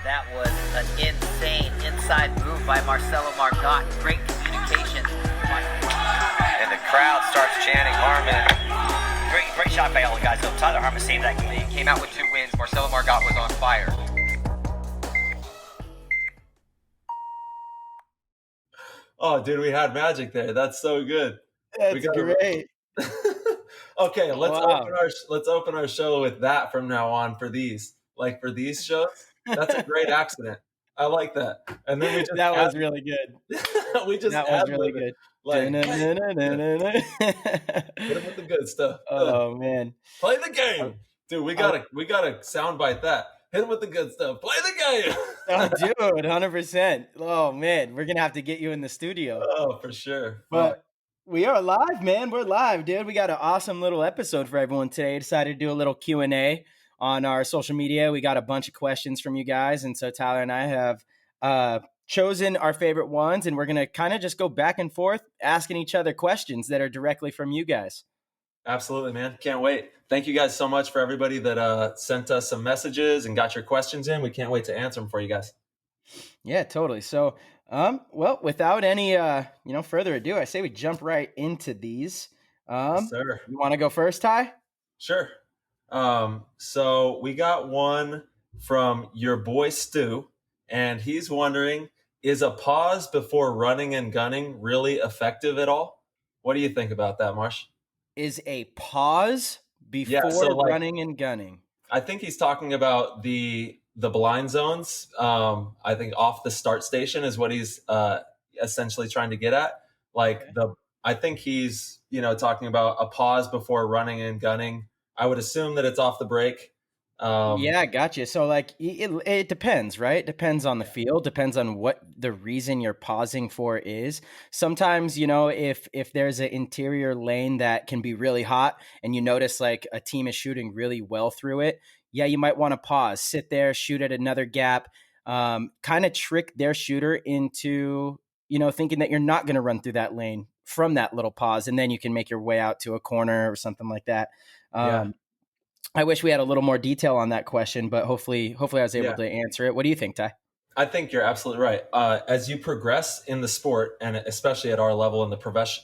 That was an insane inside move by Marcelo Margot. Great communication. And the crowd starts chanting Harmon. Great shot by all the guys. So Tyler Harmon saved that game. He came out with 2 wins. Marcelo Margot was on fire. Oh, dude, we had magic there. That's so good. That's great. Okay, let's open our show with that from now on for these. Like for these shows, that's a great accident. I like that. And then we just that was really good. That was really good. Like, hit him with the good stuff. Oh man, play the game, dude. We gotta soundbite that. Hit him with the good stuff. Play the game. Oh, dude, 100%. Oh man, we're gonna have to get you in the studio. Oh, for sure. But we are live, man. We're live, dude. We got an awesome little episode for everyone today. I decided to do a little Q&A on our social media. We got a bunch of questions from you guys, and so Tyler and I have chosen our favorite ones, and we're gonna kind of just go back and forth asking each other questions that are directly from you guys. Absolutely, man. Can't wait. Thank you guys so much for everybody that sent us some messages and got your questions in. We can't wait to answer them for you guys. Yeah, totally. So, well, without any, further ado, I say we jump right into these. Yes, sir. You want to go first, Ty? Sure. So we got one from your boy Stu, and he's wondering, is a pause before running and gunning really effective at all? What do you think about that, Marsh? Is a pause before running and gunning? I think he's talking about the blind zones. I think off the start station is what he's essentially trying to get at. I think he's talking about a pause before running and gunning. I would assume that it's off the break. Yeah, gotcha. So it depends, right? Depends on the field, depends on what the reason you're pausing for is. Sometimes, if there's an interior lane that can be really hot and you notice like a team is shooting really well through it, yeah, you might want to pause, sit there, shoot at another gap, kind of trick their shooter into, thinking that you're not going to run through that lane from that little pause. And then you can make your way out to a corner or something like that. I wish we had a little more detail on that question, but hopefully I was able to answer it. What do you think, Ty? I think you're absolutely right. As you progress in the sport, and especially at our level in the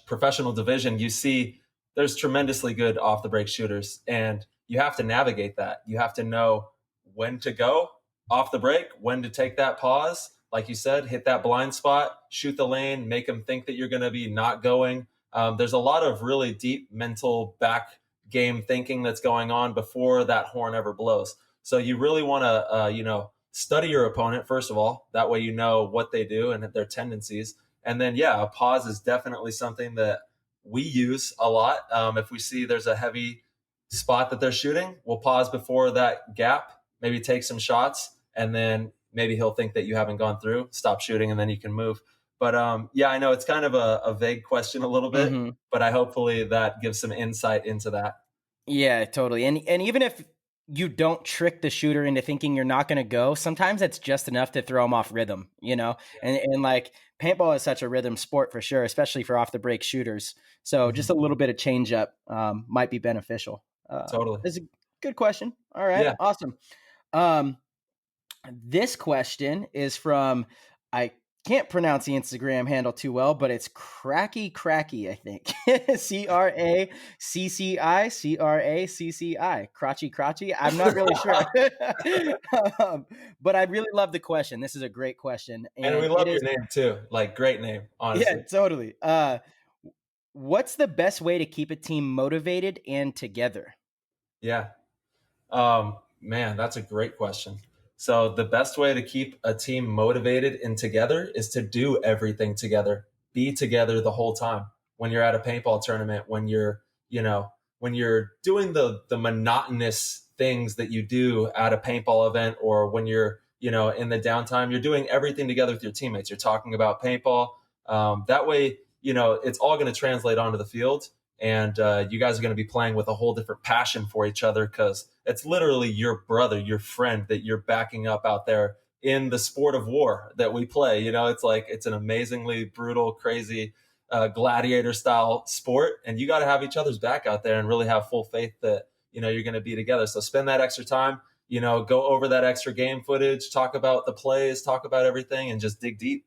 professional division, you see there's tremendously good off the break shooters, and you have to navigate that. You have to know when to go off the break, when to take that pause. Like you said, hit that blind spot, shoot the lane, make them think that you're going to be not going. There's a lot of really deep mental back game thinking that's going on before that horn ever blows. So you really want to, study your opponent, first of all. That way you know what they do and their tendencies. And then, a pause is definitely something that we use a lot. If we see there's a heavy spot that they're shooting, we'll pause before that gap, maybe take some shots, and then maybe he'll think that you haven't gone through, stop shooting, and then you can move. But I know it's kind of a vague question a little bit, but hopefully that gives some insight into that. Yeah, totally. And even if you don't trick the shooter into thinking you're not going to go, sometimes it's just enough to throw them off rhythm, and like paintball is such a rhythm sport for sure, especially for off the break shooters. So just a little bit of change up might be beneficial. Totally. It's a good question. All right. Yeah. Awesome. This question is from, I can't pronounce the Instagram handle too well, but it's Cracky, I think. Cracci, Crotchy. I'm not really sure. But I really love the question. This is a great question. And we love your name too. Like, great name, honestly. Yeah, totally. What's the best way to keep a team motivated and together? Yeah. Man, that's a great question. So the best way to keep a team motivated and together is to do everything together, be together the whole time. When you're at a paintball tournament, when you're doing the monotonous things that you do at a paintball event, or when you're, in the downtime, you're doing everything together with your teammates. You're talking about paintball. That way, it's all going to translate onto the field. And you guys are going to be playing with a whole different passion for each other, because it's literally your brother, your friend that you're backing up out there in the sport of war that we play. It's an amazingly brutal, crazy gladiator style sport. And you got to have each other's back out there and really have full faith that, you're going to be together. So spend that extra time, go over that extra game footage, talk about the plays, talk about everything, and just dig deep.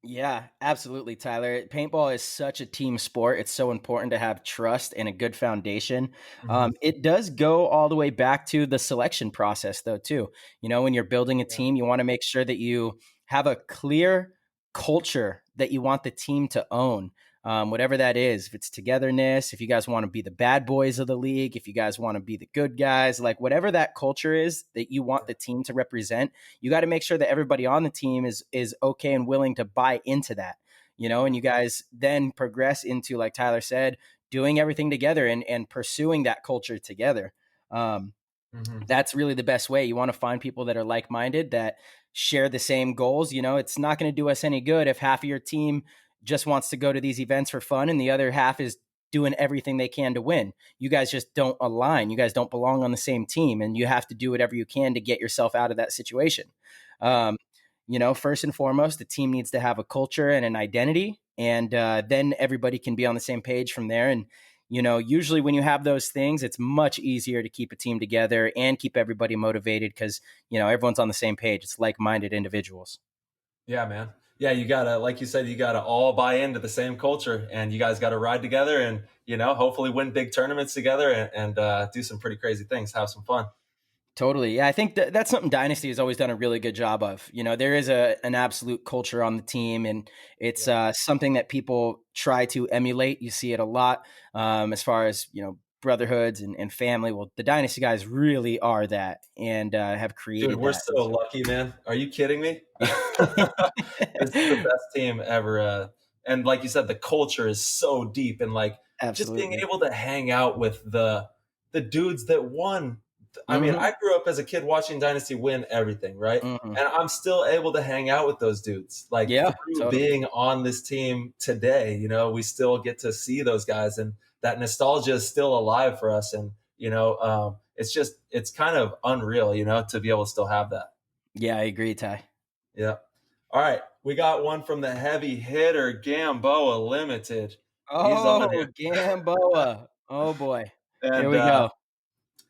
Yeah, absolutely, Tyler. Paintball is such a team sport. It's so important to have trust and a good foundation. Mm-hmm. It does go all the way back to the selection process, though, too. When you're building a team, you want to make sure that you have a clear culture that you want the team to own. Whatever that is, if it's togetherness, if you guys want to be the bad boys of the league, if you guys want to be the good guys, like whatever that culture is that you want the team to represent, you got to make sure that everybody on the team is okay and willing to buy into that, and you guys then progress into, like Tyler said, doing everything together and pursuing that culture together. That's really the best way. You want to find people that are like-minded, that share the same goals. It's not going to do us any good if half of your team just wants to go to these events for fun and the other half is doing everything they can to win. You guys just don't align. You guys don't belong on the same team, and you have to do whatever you can to get yourself out of that situation. First and foremost, the team needs to have a culture and an identity, and then everybody can be on the same page from there. And usually when you have those things, it's much easier to keep a team together and keep everybody motivated because, everyone's on the same page. It's like-minded individuals. Yeah, man. Yeah, you gotta, like you said, you gotta all buy into the same culture, and you guys gotta ride together, and hopefully win big tournaments together, and do some pretty crazy things, have some fun. Totally. Yeah, I think that's something Dynasty has always done a really good job of. There is an absolute culture on the team, and it's something that people try to emulate. You see it a lot as far as, brotherhoods and family. Well, the Dynasty guys really are that, and have created Dude, we're that. so lucky, man. Are you kidding me? This is the best team ever. And like you said, the culture is so deep, and just being able to hang out with the dudes that won. I mean, I grew up as a kid watching Dynasty win everything, right? And I'm still able to hang out with those dudes. Through being on this team today, we still get to see those guys, and that nostalgia is still alive for us. And, it's kind of unreal, to be able to still have that. Yeah, I agree, Ty. Yeah. All right. We got one from the heavy hitter, Gamboa Limited. Oh, Gamboa. Oh, boy. And, here we go.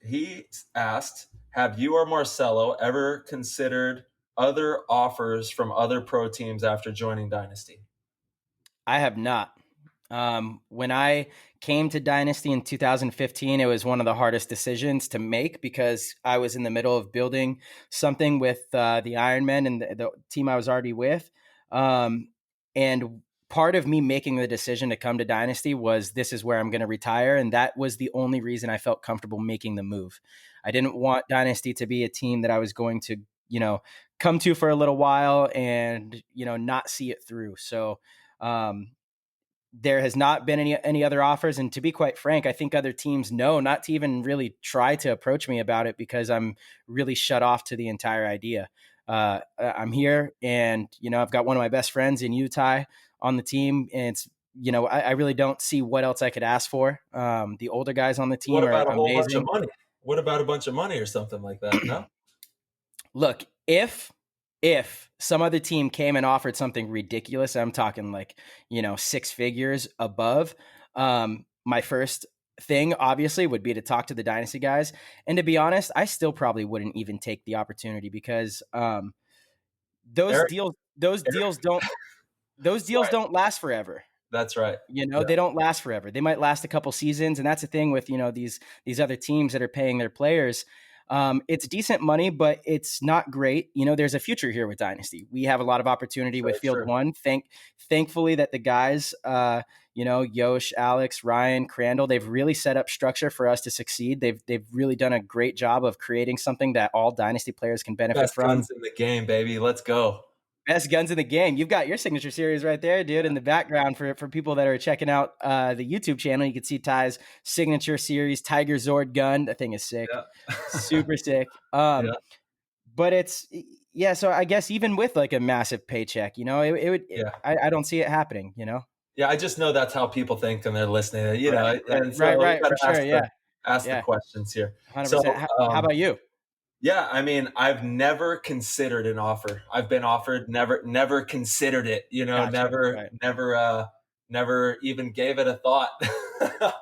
He asked, have you or Marcello ever considered other offers from other pro teams after joining Dynasty? I have not. When I came to Dynasty in 2015, it was one of the hardest decisions to make because I was in the middle of building something with the Ironmen and the team I was already with. And part of me making the decision to come to Dynasty was this is where I'm going to retire. And that was the only reason I felt comfortable making the move. I didn't want Dynasty to be a team that I was going to, come to for a little while and, not see it through. So, there has not been any other offers. And to be quite frank, I think other teams know not to even really try to approach me about it because I'm really shut off to the entire idea. I'm here and, I've got one of my best friends in Utah on the team. And it's, I really don't see what else I could ask for. The older guys on the team What are about a whole amazing. bunch of money? What about a bunch of money or something like that? No? Look, if some other team came and offered something ridiculous, I'm talking six figures above, my first thing obviously would be to talk to the Dynasty guys. And to be honest, I still probably wouldn't even take the opportunity because those deals don't last forever. That's right. They don't last forever. They might last a couple seasons. And that's the thing with, these other teams that are paying their players. It's decent money, but it's not great. There's a future here with Dynasty. We have a lot of opportunity with Field One. Thankfully that the guys, Yosh, Alex, Ryan, Crandall, they've really set up structure for us to succeed. They've really done a great job of creating something that all Dynasty players can benefit from. Best guns in the game, baby. Let's go. Best guns in the game. You've got your signature series right there, dude, in the background for people that are checking out the YouTube channel. You can see Ty's signature series, Tiger Zord gun. That thing is sick. Yeah. Super sick. But it's, so I guess even with a massive paycheck, it would, I don't see it happening, Yeah, I just know that's how people think and they're listening, Right, and so right, for sure, ask the questions here. 100%. So, how about you? Yeah, I mean, I've never considered an offer. I've been offered, never considered it. Gotcha. Never even gave it a thought.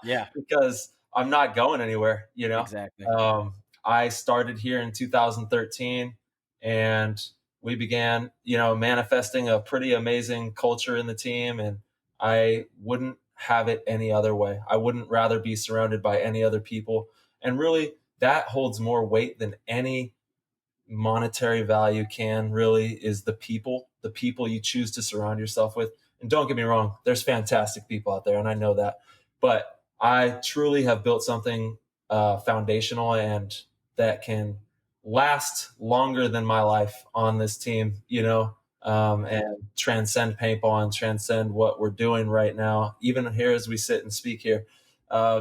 Yeah, because I'm not going anywhere. exactly. I started here in 2013, and we began, manifesting a pretty amazing culture in the team. And I wouldn't have it any other way. I wouldn't rather be surrounded by any other people. And really, that holds more weight than any monetary value can, really, is the people you choose to surround yourself with. And don't get me wrong, there's fantastic people out there, and I know that. But I truly have built something foundational and that can last longer than my life on this team, and transcend paintball and transcend what we're doing right now, even here as we sit and speak here.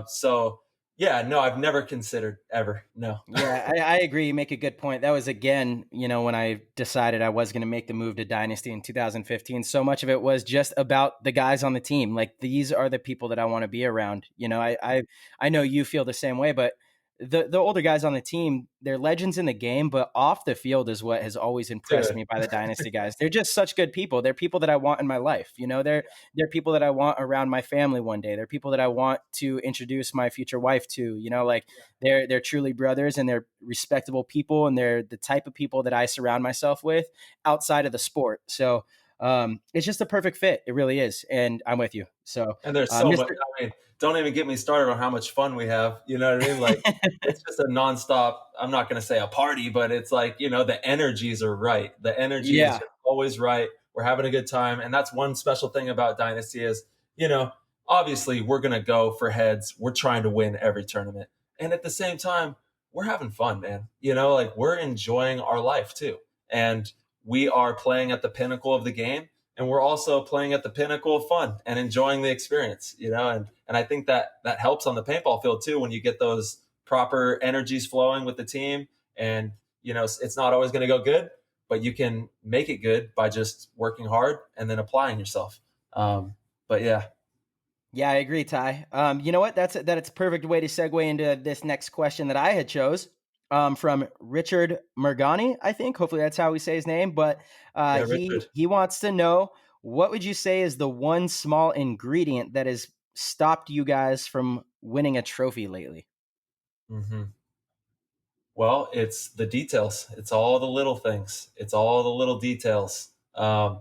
So, yeah, no, I've never considered ever. No. Yeah, I agree. You make a good point. That was, again, when I decided I was going to make the move to Dynasty in 2015. So much of it was just about the guys on the team. Like, these are the people that I want to be around. I know you feel the same way, but the older guys on the team, they're legends in the game, but off the field is what has always impressed Dude. me by the Dynasty guys. They're just such good people. They're people that I want in my life. They're people that I want around my family one day. They're people that I want to introduce my future wife to. They're truly brothers, and they're respectable people, and they're the type of people that I surround myself with outside of the sport. So it's just a perfect fit. It really is. And I'm with you. So, And there's so much. I mean, don't even get me started on how much fun we have. You know what I mean? Like, it's just a nonstop. I'm not going to say a party, but it's like, the energies are right. The energy is always right. We're having a good time. And that's one special thing about Dynasty is, obviously we're going to go for heads. We're trying to win every tournament. And at the same time, we're having fun, man. Like, we're enjoying our life too. And we are playing at the pinnacle of the game. And we're also playing at the pinnacle of fun and enjoying the experience, and I think that helps on the paintball field too, when you get those proper energies flowing with the team. And, it's not always going to go good, but you can make it good by just working hard and then applying yourself. But yeah. Yeah, I agree, Ty. You know what? That's a perfect way to segue into this next question that I had chose. From Richard Mergani, I think. Hopefully that's how we say his name. But he wants to know, what would you say is the one small ingredient that has stopped you guys from winning a trophy lately? Mm-hmm. Well, it's the details. It's all the little things. It's all the little details. I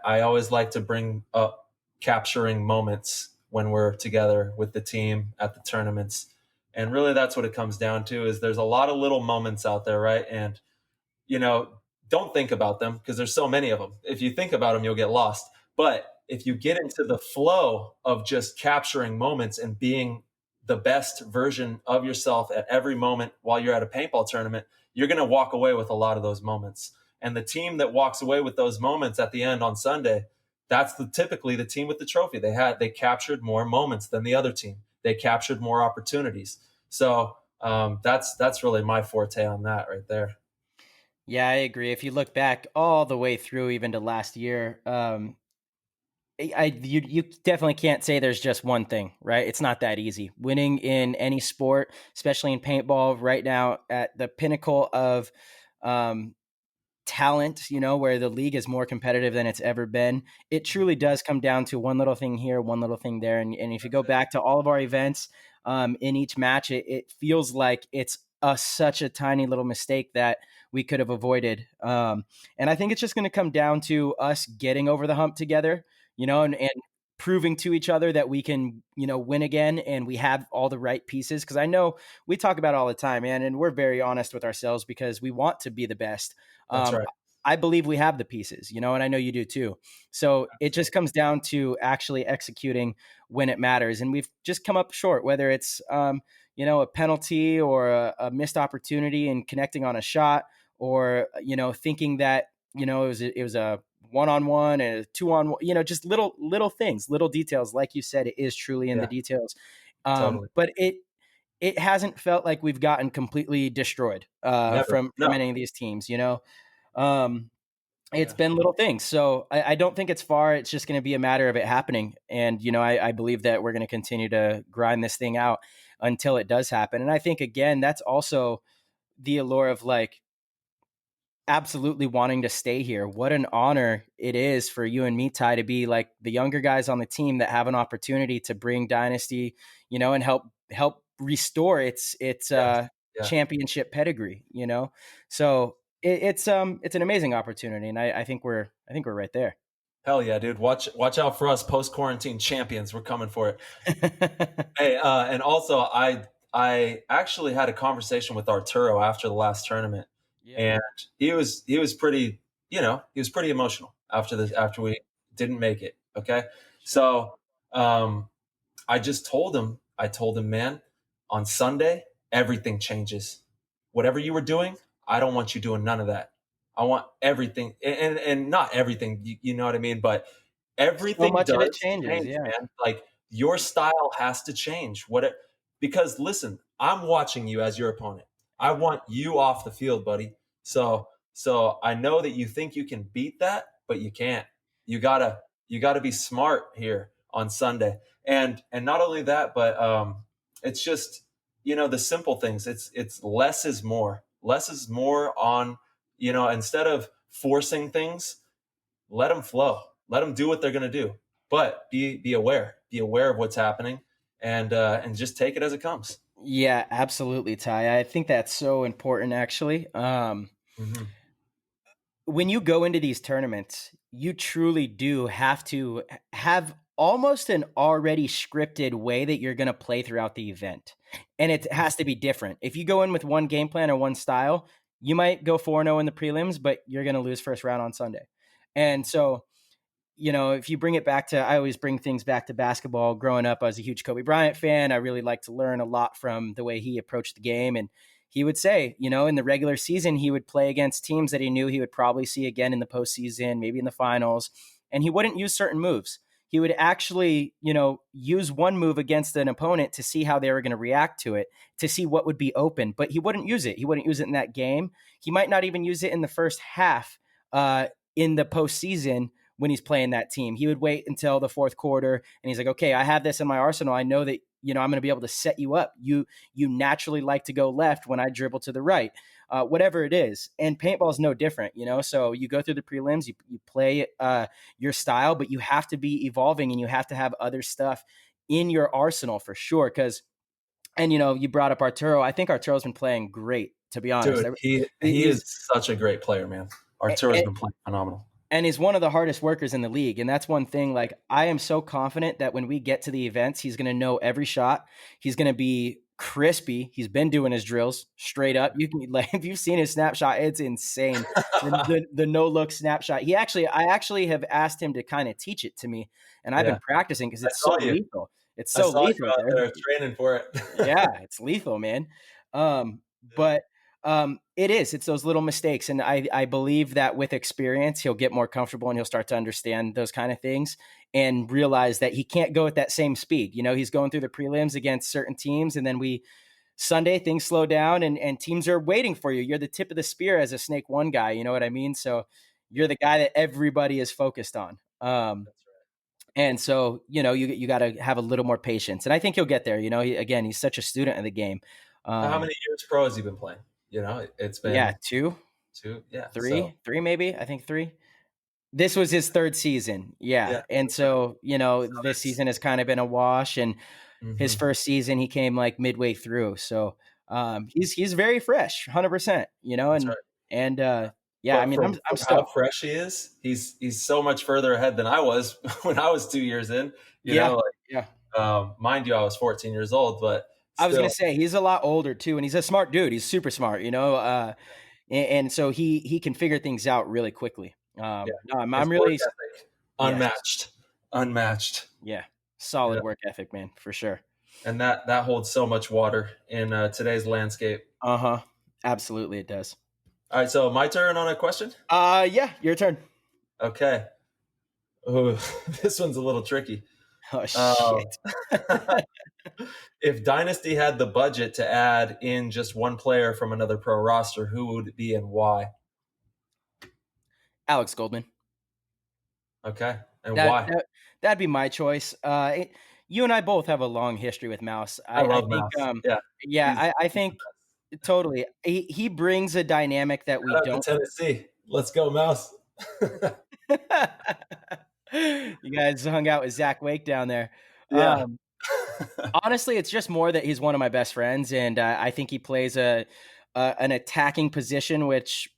always like to bring up capturing moments when we're together with the team at the tournaments. And really, that's what it comes down to, is there's a lot of little moments out there, right? And, don't think about them, because there's so many of them. If you think about them, you'll get lost. But if you get into the flow of just capturing moments and being the best version of yourself at every moment while you're at a paintball tournament, you're going to walk away with a lot of those moments. And the team that walks away with those moments at the end on Sunday, that's typically the team with the trophy. They captured more moments than the other team. They captured more opportunities. So that's really my forte on that right there. Yeah, I agree. If you look back all the way through, even to last year, you definitely can't say there's just one thing, right? It's not that easy. Winning in any sport, especially in paintball, right now at the pinnacle of talent, where the league is more competitive than it's ever been, it truly does come down to one little thing here, one little thing there. And if you go back to all of our events, in each match, it feels like it's such a tiny little mistake that we could have avoided. And I think it's just going to come down to us getting over the hump together, and proving to each other that we can, win again, and we have all the right pieces. Because I know we talk about it all the time, man, and we're very honest with ourselves because we want to be the best. That's right. I believe we have the pieces, and I know you do too. So it just comes down to actually executing when it matters. And we've just come up short, whether it's, a penalty or a missed opportunity and connecting on a shot, or, thinking that, it was a one-on-one and a two-on-one, just little things, little details. Like you said, it is truly in the details. Totally. But it hasn't felt like we've gotten completely destroyed from any of these teams, It's been little things. So I don't think it's far. It's just going to be a matter of it happening. And, I believe that we're going to continue to grind this thing out until it does happen. And I think, again, that's also the allure of, like, absolutely wanting to stay here. What an honor it is for you and me, Ty, to be like the younger guys on the team that have an opportunity to bring Dynasty, and help restore its championship pedigree, you know? So it's an amazing opportunity. And I think we're right there. Hell yeah, dude. Watch out for us post-quarantine champions. We're coming for it. Hey, and also I actually had a conversation with Arturo after the last tournament, and he was pretty, he was pretty emotional after we didn't make it. Okay, so I told him, man, on Sunday everything changes. Whatever you were doing, I don't want you doing none of that. I want everything, and not everything, you know what I mean, but everything So much of it does changes, yeah. man. Like your style has to change. Because listen, I'm watching you as your opponent. I want you off the field, buddy. So I know that you think you can beat that, but you can't. You gotta be smart here on Sunday. And not only that, but it's just, the simple things. It's less is more. Less is more on, instead of forcing things, let them flow. Let them do what they're going to do. But be aware. Be aware of what's happening, and just take it as it comes. Yeah, absolutely, Ty. I think that's so important, actually. When you go into these tournaments, you truly do have to have almost an already scripted way that you're going to play throughout the event. And it has to be different. If you go in with one game plan or one style, you might go 4-0 in the prelims, but you're going to lose first round on Sunday. And so, if you bring it back to, I always bring things back to basketball. Growing up, I was a huge Kobe Bryant fan. I really like to learn a lot from the way he approached the game. And he would say, in the regular season, he would play against teams that he knew he would probably see again in the postseason, maybe in the finals, and he wouldn't use certain moves. He would actually, use one move against an opponent to see how they were going to react to it, to see what would be open, but he wouldn't use it. He wouldn't use it in that game. He might not even use it in the first half in the postseason when he's playing that team. He would wait until the fourth quarter and he's like, okay, I have this in my arsenal. I know that, I'm going to be able to set you up. You naturally like to go left when I dribble to the right, whatever it is. And paintball is no different, so you go through the prelims, you play your style, but you have to be evolving and you have to have other stuff in your arsenal for sure. And you brought up Arturo. I think Arturo's been playing great, to be honest. Dude, he is such a great player, man. Arturo's been playing phenomenal. And he's one of the hardest workers in the league. And that's one thing, like, I am so confident that when we get to the events, he's going to know every shot. He's going to be crispy. He's been doing his drills straight up. You can, like, if you've seen his snapshot, it's insane. the no look snapshot. I actually have asked him to kind of teach it to me. And I've been practicing because it's so lethal. It's so lethal. You out there training for it. Yeah, it's lethal, man. But it's those little mistakes. And I believe that with experience, he'll get more comfortable and he'll start to understand those kind of things and realize that he can't go at that same speed. He's going through the prelims against certain teams. And then Sunday, things slow down and teams are waiting for you. You're the tip of the spear as a Snake One guy. You know what I mean? So you're the guy that everybody is focused on. That's right. And so, you got to have a little more patience. And I think he'll get there. He's such a student of the game. How many years pro has he been playing? It's been two, three, maybe. I think 3. This was his 3rd season. Yeah. And so, this season has kind of been a wash, and his first season, he came like midway through. So, he's very fresh, 100%, yeah, I mean, I'm how fresh he is. He's so much further ahead than I was when I was 2 years in, mind you, I was 14 years old, but I was going to say he's a lot older too, and he's a smart dude. He's super smart, and so he can figure things out really quickly. I'm really unmatched. Yeah, solid work ethic, man, for sure. And that holds so much water in today's landscape. Absolutely, it does. All right, so my turn on a question. Yeah, your turn. Okay. Oh, this one's a little tricky. Oh shit. If Dynasty had the budget to add in just one player from another pro roster, who would it be and why? Alex Goldman. Okay. And why? That'd be my choice. You and I both have a long history with Mouse. I love Mouse. I think totally. He brings a dynamic that we don't. Tennessee. Let's go, Mouse. You guys hung out with Zach Wake down there. Yeah. Honestly, it's just more that he's one of my best friends, and I think he plays an attacking position, which,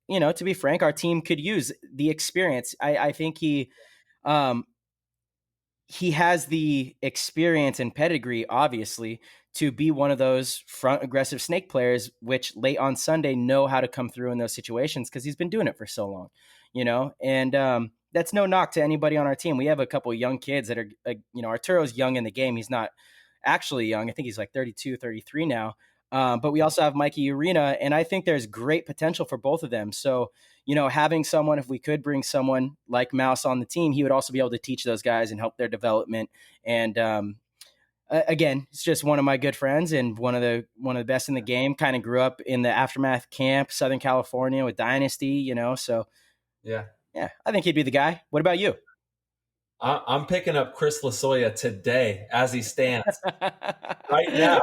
to be frank, our team could use the experience. I think um, he has the experience and pedigree, obviously, to be one of those front aggressive snake players, which late on Sunday know how to come through in those situations because he's been doing it for so long, and that's no knock to anybody on our team. We have a couple of young kids that are, Arturo's young in the game. He's not actually young. I think he's like 32, 33 now. But we also have Mikey Urena, and I think there's great potential for both of them. So, having someone, if we could bring someone like Mouse on the team, he would also be able to teach those guys and help their development. And again, it's just one of my good friends and one of the best in the game. Kind of grew up in the Aftermath camp, Southern California with Dynasty, So Yeah. I think he'd be the guy. What about you? I'm picking up Chris Latoya today as he stands right now.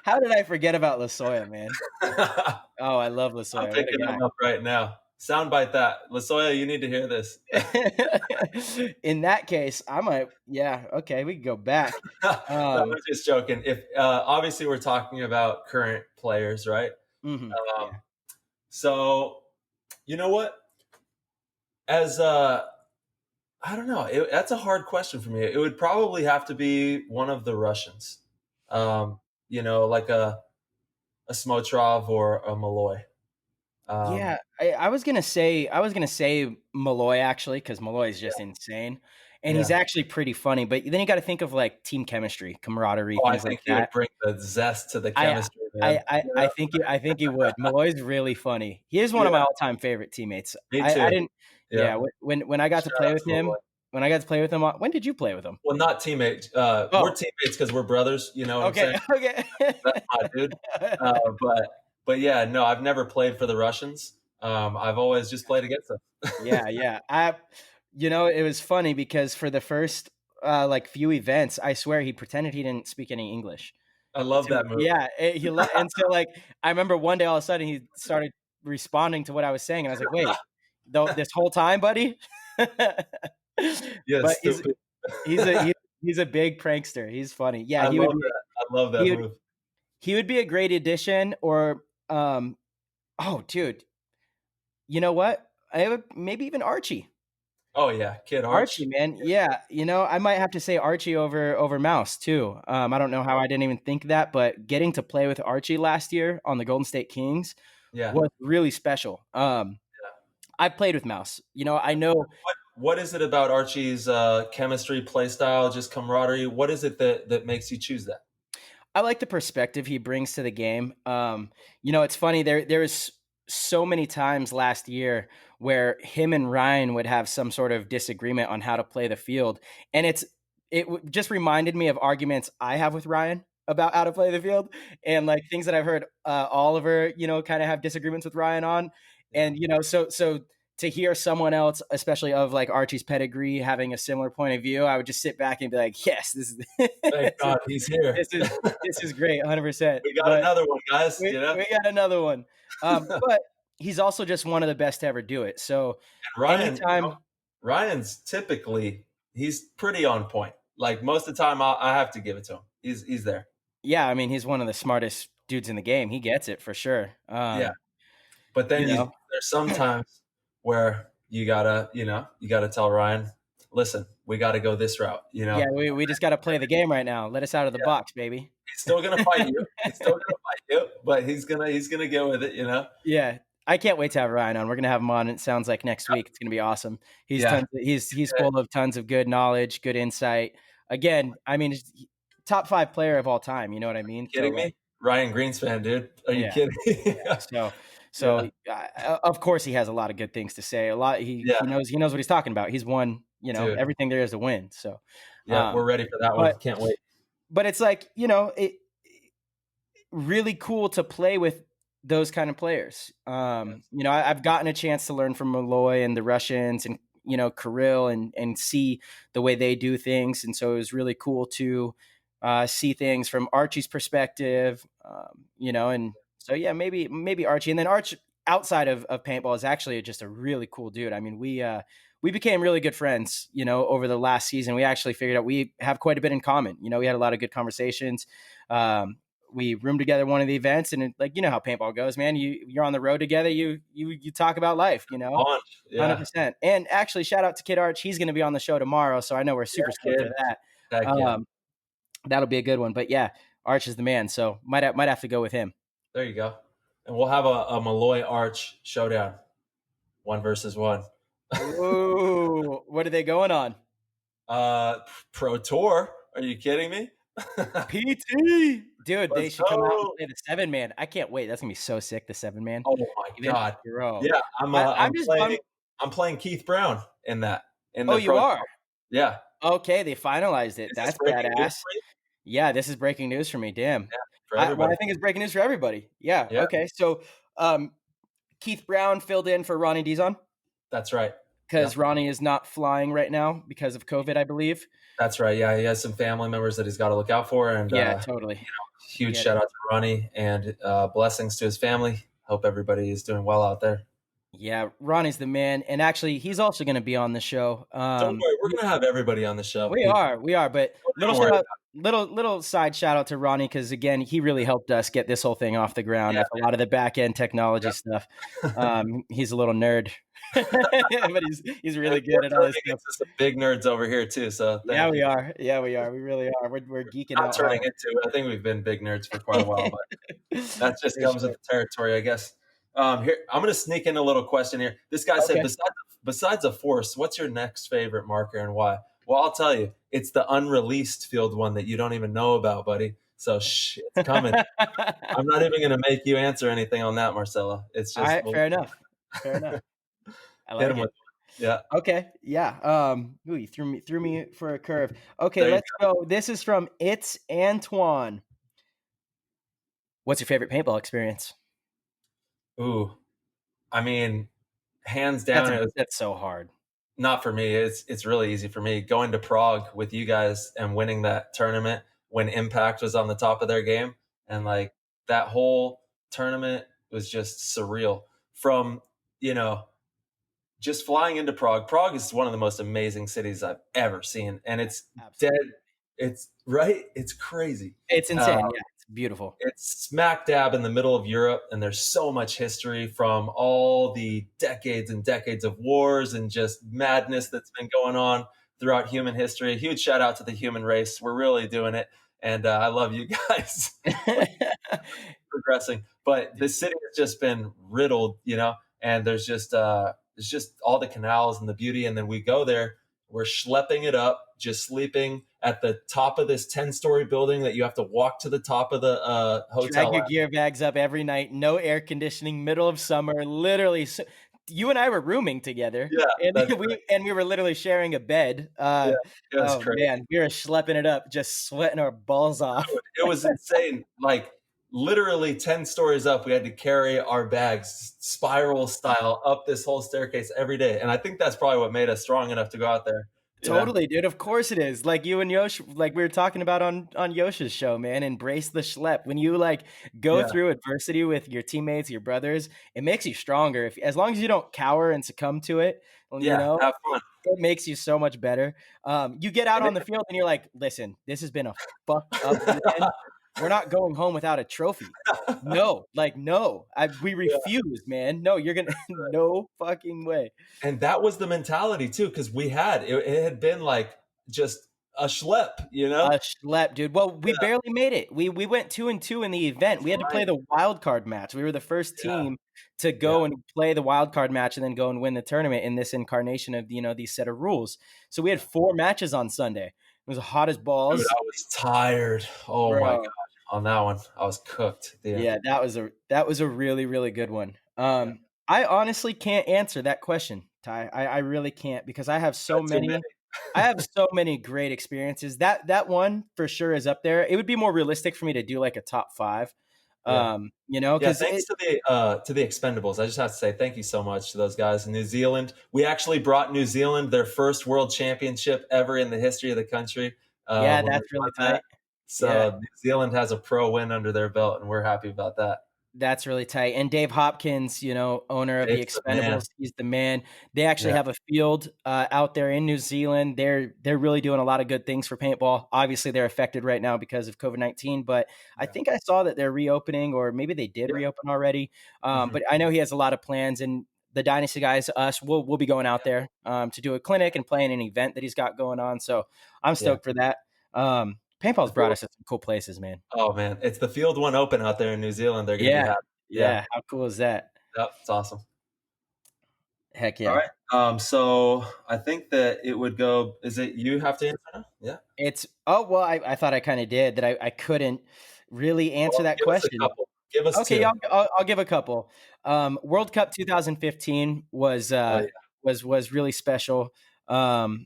How did I forget about Latoya, man? Oh, I love Latoya. I'm picking him up right now. Soundbite that. Latoya, you need to hear this. In that case, I might. Yeah, okay, we can go back. I'm just joking. If obviously we're talking about current players, right? Mm-hmm. So, you know what? As I don't know. That's a hard question for me. It would probably have to be one of the Russians, like a Smotrov or a Malloy. Yeah, I was gonna say Malloy actually, because Malloy is just insane, and he's actually pretty funny. But then you got to think of like team chemistry, camaraderie, I things think like he would that. bring the zest to the chemistry. I think he would. Malloy's really funny. He is one of my all-time favorite teammates. Me too. I didn't. Yeah, when I got to play with him. When I got to play with him, when did you play with him? Well, not teammates. We're teammates because we're brothers. You know what I'm saying? Okay. That's my dude. But yeah, no, I've never played for the Russians. I've always just played against them. Yeah. It was funny because for the first few events, I swear he pretended he didn't speak any English. I love that move. Yeah, and so I remember one day all of a sudden he started responding to what I was saying, and I was like, "Wait, this whole time, buddy?" Yeah, but stupid. he's a big prankster. He's funny. Yeah, I love that move. He would be a great addition. Or oh, dude, you know what? Maybe even Archie. Oh yeah, Kid Archie, man. Yeah, I might have to say Archie over Mouse too. I don't know how I didn't even think of that, but getting to play with Archie last year on the Golden State Kings was really special. I played with Mouse. I know. What is it about Archie's chemistry, play style, just camaraderie? What is it that makes you choose that? I like the perspective he brings to the game. It's funny. There was so many times last year where him and Ryan would have some sort of disagreement on how to play the field, and it just reminded me of arguments I have with Ryan about how to play the field, and like things that I've heard Oliver, kind of have disagreements with Ryan on, and so to hear someone else, especially of like Archie's pedigree, having a similar point of view, I would just sit back and be like, "Yes, this is." Thank God he's here. This is great, 100%. We got another one, guys. We got another one. But he's also just one of the best to ever do it. So Ryan's typically he's pretty on point. Like most of the time, I have to give it to him. He's there. Yeah, I mean, he's one of the smartest dudes in the game. He gets it for sure. But then there's sometimes where you gotta tell Ryan, listen, we got to go this route. Yeah, we just got to play the game right now. Let us out of the box, baby. He's still gonna fight you. But he's gonna get with it. Yeah, I can't wait to have Ryan on. We're gonna have him on. It sounds like next week. It's gonna be awesome. He's full of tons of good knowledge, good insight. Again, I mean, top 5 player of all time. You know what I mean? Kidding me? Ryan Greenspan, dude. Are you kidding me? So of course he has a lot of good things to say. He knows what he's talking about. He's won, everything there is to win. So we're ready for that one. Can't wait. But it's like, it really cool to play with those kind of players. I've gotten a chance to learn from Malloy and the Russians and, Kirill and see the way they do things. And so it was really cool to see things from Archie's perspective, and so yeah, maybe Archie. And then Arch outside of paintball is actually just a really cool dude. I mean, we we became really good friends, over the last season. We actually figured out we have quite a bit in common. We had a lot of good conversations. We roomed together one of the events, and how paintball goes, man. You're on the road together. You talk about life, Launch. Yeah. 100%. And actually, shout out to Kid Arch. He's going to be on the show tomorrow, so I know we're super stoked for that. Heck yeah. That'll be a good one. But yeah, Arch is the man, so might have to go with him. There you go. And we'll have a Malloy Arch showdown, 1 versus 1. Ooh, what are they going on? Pro Tour. Are you kidding me? PT, dude, they should come out and go. play the 7-man. I can't wait. That's gonna be so sick. The 7-man. Oh my God. Bro. Yeah, I'm I'm playing Keith Brown in that. Oh, you are? Tour. Yeah. Okay, they finalized it. That's badass. Yeah, this is breaking news for me. Damn. Yeah, for everybody. I think it's breaking news for everybody. Yeah. Okay. So, Keith Brown filled in for Ronnie Dizon. That's right. Because Ronnie is not flying right now because of COVID, I believe. That's right. Yeah, he has some family members that he's got to look out for. And totally. Huge shout out to Ronnie and blessings to his family. Hope everybody is doing well out there. Yeah, Ronnie's the man. And actually, he's also going to be on the show. Don't worry, we're going to have everybody on the show. We are. But little side shout out to Ronnie, because again, he really helped us get this whole thing off the ground with a lot of the back end technology stuff. He's a little nerd, but he's really good at all this stuff. Some big nerds over here too. So we are. Yeah, we are. We really are. We're geeking out. Turning into it. I think we've been big nerds for quite a while, but that just comes with the territory, I guess. Here, I'm going to sneak in a little question here. This guy said, besides a force, what's your next favorite marker and why? Well, I'll tell you, it's the unreleased field one that you don't even know about, buddy. So it's coming. I'm not even going to make you answer anything on that, Marcello. It's just all right. Fair enough. I like it. Yeah. Okay. Yeah. Ooh, you threw me for a curve. Okay, let's go. This is from It's Antoine. What's your favorite paintball experience? Ooh, I mean, hands down, that's so hard. Not for me. It's really easy for me. Going to Prague with you guys and winning that tournament when Impact was on the top of their game, and like that whole tournament was just surreal. From just flying into Prague. Prague is one of the most amazing cities I've ever seen, and it's dead. It's right. It's crazy. It's insane. Yeah. Beautiful. It's smack dab in the middle of Europe, and there's so much history from all the decades and decades of wars and just madness that's been going on throughout human history. A huge shout out to the human race. We're really doing it, and I love you guys. Progressing, but this city has just been riddled, and there's just all the canals and the beauty, and then we go there. We're schlepping it up, just sleeping at the top of this 10-story building that you have to walk to the top of the hotel. Drag your gear bags up every night. No air conditioning, middle of summer. Literally, you and I were rooming together. Yeah, and we were literally sharing a bed. It was crazy. Man, we were schlepping it up, just sweating our balls off. It was insane. Like literally 10 stories up, we had to carry our bags spiral style up this whole staircase every day. And I think that's probably what made us strong enough to go out there. Totally, dude. Of course it is. Like you and Yosh, like we were talking about on Yosh's show, man. Embrace the schlep. When you go through adversity with your teammates, your brothers, it makes you stronger. As long as you don't cower and succumb to it, have fun. It makes you so much better. You get out on the field and you're like, listen, this has been a fucked up weekend. We're not going home without a trophy. No. We refuse, man. No, you're gonna no fucking way. And that was the mentality too, because we had it had been like just a schlep, A schlep, dude. Well, we barely made it. We went 2-2 in the event. We had to play the wild card match. We were the first team to go and play the wild card match and then go and win the tournament in this incarnation of these set of rules. So we had 4 matches on Sunday. It was hot as balls. Dude, I was tired. Oh my god. On that one, I was cooked. Yeah, that was a really, really good one. I honestly can't answer that question, Ty. I really can't, because I have so many. I have so many great experiences. That one for sure is up there. It would be more realistic for me to do like a top 5. Because thanks to the Expendables. I just have to say thank you so much to those guys in New Zealand. We actually brought New Zealand their first world championship ever in the history of the country. That's really tight. So New Zealand has a pro win under their belt, and we're happy about that. That's really tight. And Dave Hopkins, owner of the Dave's the man. Expendables, he's the man. They actually Yeah. have a field out there in New Zealand. They're really doing a lot of good things for paintball. Obviously, they're affected right now because of COVID-19, but I Yeah. think I saw that they're reopening, or maybe they did Yeah. reopen already. Mhm. But I know he has a lot of plans, and the Dynasty guys, us, we'll be going out there to do a clinic and play in an event that he's got going on. So I'm Yeah. stoked for that. Paintball's brought us to some cool places, man. Oh man, it's the Field One Open out there in New Zealand. They're gonna be Yeah. happy. Yeah. Yeah. How cool is that? Yep. It's awesome. Heck All yeah. right. So I think that it would go. Is it you have to answer now? Yeah. Well, I thought I kind of did that. I couldn't really answer Well, that give us a question. couple. Give us Okay, two. I'll give a couple. World Cup 2015 was Oh yeah. was really special. Um,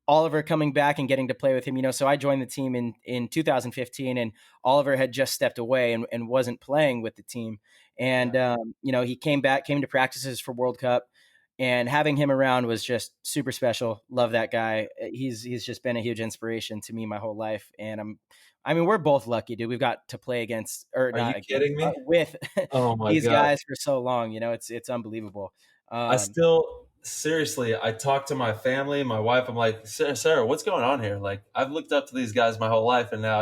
Oliver coming back and getting to play with him, so I joined the team in 2015, and Oliver had just stepped away and wasn't playing with the team. And he came to practices for World Cup, and having him around was just super special. Love that guy. He's just been a huge inspiration to me my whole life. And we're both lucky, dude. We've got to play against, or Are you not against, kidding me? with Oh my these god. guys for so long. It's unbelievable. I still seriously, I talk to my family, my wife. I'm like, Sarah, what's going on here? Like, I've looked up to these guys my whole life, and now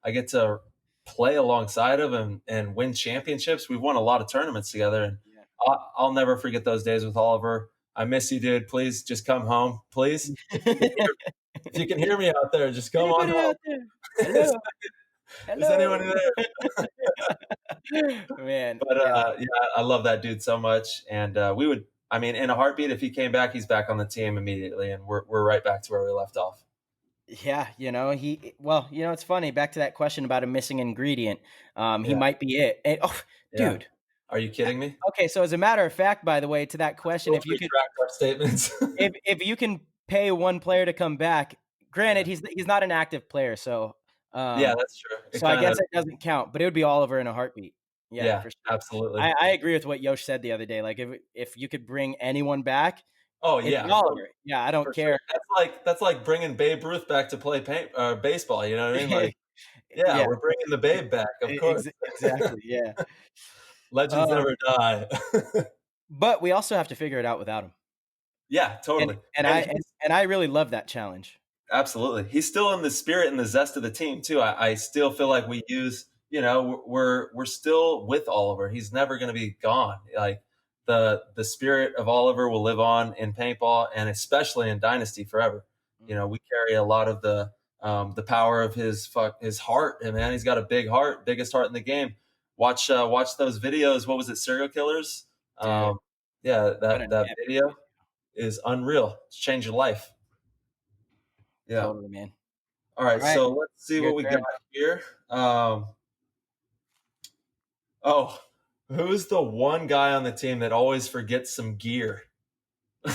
I get to play alongside of them and win championships. We've won a lot of tournaments together, and Yeah. I'll never forget those days with Oliver. I miss you, dude. Please just come home, please. If you can hear me out there, just come on Anybody home. out there? Hello. Is anyone there? Man, But yeah. yeah, I love that dude so much, and we would. I mean, in a heartbeat, if he came back, he's back on the team immediately, and we're right back to where we left off. Yeah, it's funny. Back to that question about a missing ingredient. He Yeah, might be it. yeah. Dude. Are you kidding me? Okay, so as a matter of fact, by the way, to that question, We'll retract our statements. if you can pay one player to come back, granted, Yeah. he's not an active player, so Yeah, that's true. It so I kind guess of. it doesn't count, but it would be Oliver in a heartbeat. Yeah, Yeah, for sure. absolutely. I agree with what Yosh said the other day. Like if you could bring anyone back, Oh it's yeah, Oliver. Yeah, I don't for sure. care. That's like bringing Babe Ruth back to play baseball. You know what I mean? Like, yeah, Yeah, we're bringing the Babe back, of course. exactly. Yeah. Legends never die. But we also have to figure it out without him. Yeah, totally. And I really love that challenge. Absolutely. He's still in the spirit and the zest of the team too. I still feel like we use, we're still with Oliver. He's never going to be gone. Like the spirit of Oliver will live on in paintball and especially in Dynasty forever. We carry a lot of the power of his heart. And man, he's got a big heart, biggest heart in the game. Watch those videos. What was it? Serial killers. Dude, Yeah, what an that epic video video. is unreal. It's changed your life. Yeah. Totally, man. All right, All right, so let's see your what we turn. got here. Who's the one guy on the team that always forgets some gear? Who